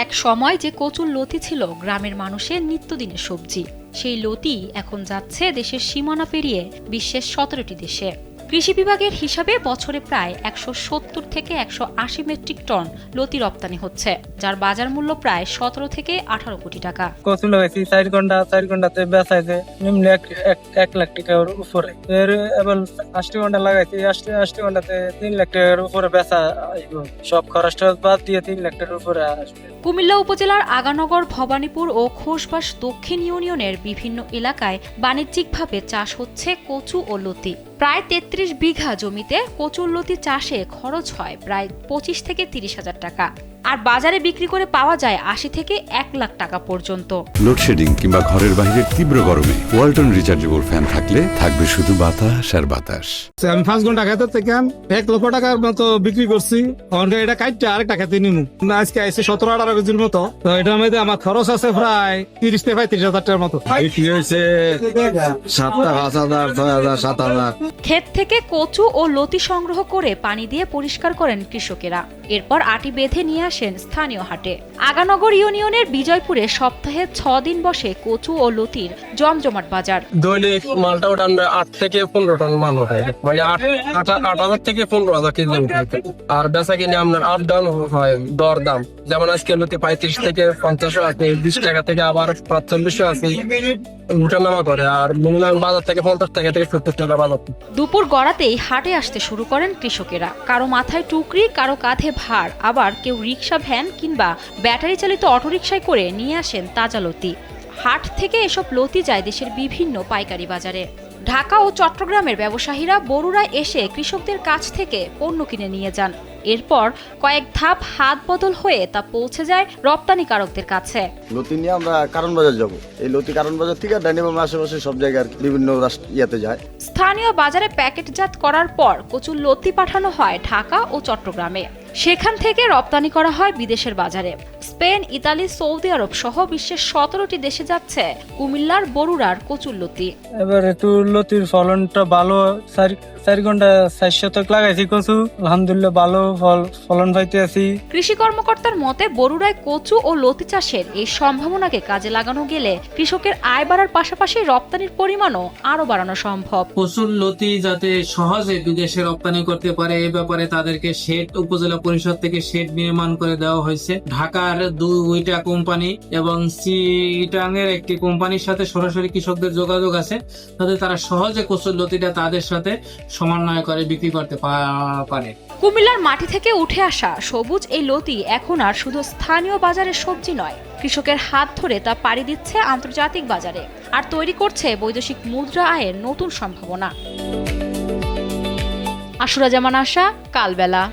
এক সময় যে কচুর লতি ছিল গ্রামের মানুষের নিত্যদিনের সবজি, সেই লতি এখন যাচ্ছে দেশের সীমানা পেরিয়ে বিশ্বের 17টি দেশে। কৃষি বিভাগের হিসাবে বছরে প্রায় 170 থেকে 180 মেট্রিক টন লতি রপ্তানি হচ্ছে, যার বাজার মূল্য প্রায় 17 থেকে 18 কোটি টাকা। কচু লাগাইছি 4 ঘন্টাতে বেচাইছে নিম্ন 1 লাখ টাকার উপরে। এর এবার 80 ঘন্টা লাগাইছি 80 ঘন্টাতে 3 লাখ টাকার উপরে বেচা আইব। সব খরচটা বাদ দিয়ে 3 লাখ টাকার উপরে আসবে। কুমিল্লা উপজেলার আগানগর, ভবানীপুর ও খোসবাস দক্ষিণ ইউনিয়নের বিভিন্ন এলাকায় বাণিজ্যিকভাবে চাষ হচ্ছে কচু ও লতি। প্রায় 33 বিঘা জমিতে কচুর লতি চাষে খরচ হয় প্রায় 25 থেকে 30 হাজার টাকা, আর বাজারে বিক্রি করে পাওয়া যায় 80 থেকে 1 লাখ টাকা পর্যন্ত। লোডশেডিং কিংবা ঘরের বাইরের তীব্র গরমে ওয়ালটন রিচার্জেবল ফ্যান থাকলে থাকবে শুধু বাতাস আর বাতাস। আমি 5 ঘন্টা খেতে থেকে 1 লক্ষ টাকার মতো বিক্রি করছি। এটা কাটতে আরেকটা খেতে নিমু। আজকে আইসি 17-18 কেজির মতো। তো এটার মধ্যে আমার খরচ আছে প্রায় 30 থেকে 35 হাজার টাকার মতো। বিক্রি হয়েছে 7 টাকা, 5,000, 6,000, 7,000। ক্ষেত থেকে কচু ও লতি সংগ্রহ করে পানি দিয়ে পরিষ্কার করেন কৃষকেরা। এরপর আটি বেঁধে নিয়ে আসেন স্থানীয় হাটে। আগানগর ইউনিয়নের বিজয়পুরে সপ্তাহে 6 দিন বসে কচু ও লতির জমজমাট বাজার। দৈনিক মালটা ওটা 8 থেকে 15 টন মাল হয়, মানে 8,000 থেকে 15,000 কেজি উঠে। আর বেচা কিনে আপনার আপ ডাউন হয় দর দাম। যেমন আজকে লতি 35 থেকে 50 আছে, 20 টাকা থেকে আবার 45 আছে, উঠানামা করে। আর মিনিমাম বাজার থেকে 50 টাকা থেকে 70 টাকা বাজার। দুপুর গড়াতেই হাটে আসতে শুরু করেন কৃষকেরা। কারো মাথায় টুকরি, কারো কাঁধে ভার, আবার কেউ রিক্সা, ভ্যান কিংবা ব্যাটারি চালিত অটোরিকশায় করে নিয়ে আসেন তাজা লতি। হাট থেকে এসব লতি যায় দেশের বিভিন্ন পাইকারি বাজারে। ঢাকা ও চট্টগ্রামের ব্যবসায়ীরা বরুড়ায় এসে কৃষকদের কাছ থেকে পণ্য কিনে নিয়ে যান। এরপর কয়েক ধাপ হাত বদল হয়ে তা পৌঁছে যায় রপ্তানিকারকদের কাছে। লতি নিয়ে আমরা কারণ বাজার যাবো। এই লতি কারণ বাজার থেকে ডাইনিমাম আশেপাশে সব জায়গায় বিভিন্ন ইয়াতে যায়। স্থানীয় বাজারে প্যাকেটজাত করার পর কচুর লতি পাঠানো হয় ঢাকা ও চট্টগ্রামে। সেখান থেকে রপ্তানি করা হয় বিদেশের বাজারে। স্পেন, ইতালি, সৌদি আরব সহ বিশ্বের 17টি দেশে যাচ্ছে কুমিল্লার বরুড়ার কচুর লতি। এবার একটু লতির ফলনটা ভালো। 4 ঘন্টা 4 শতক লাগাইছি কচু, আলহামদুলিল্লাহ ভালো ফলন পাইতে আছি। কৃষি কর্মকর্তার মতে বরুড়ায় কচু ও লতি চাষের এই সম্ভাবনাকে কাজে লাগানো গেলে কৃষকের আয় বাড়ার পাশাপাশি রপ্তানির পরিমাণও আরো বাড়ানো সম্ভব। কচুর লতি যাতে সহজে বিদেশে রপ্তানি করতে পারে এই ব্যাপারে তাদেরকে শেড উপজেলা পরিষদ থেকে শেড নির্মাণ করে দেওয়া হয়েছে। ঢাকার 2টা কোম্পানি এবং চিটাং এর একটি কোম্পানির সাথে সরাসরি কৃষকদের যোগাযোগ আছে, যাতে তারা সহজে কচুর লতিটা তাদের সাথে সমন্বয় করে বিক্রি করতে পারে। কুমিল্লার মাটি থেকে উঠে আসা সবুজ এই লতি এখন আর শুধু স্থানীয় বাজারের সবজি নয়, কৃষকের হাত ধরে তা পাড়ি দিচ্ছে আন্তর্জাতিক বাজারে আর তৈরি করছে বৈদেশিক মুদ্রা আয়ের নতুন সম্ভাবনা। আশুরা জামান আশা, কালবেলা।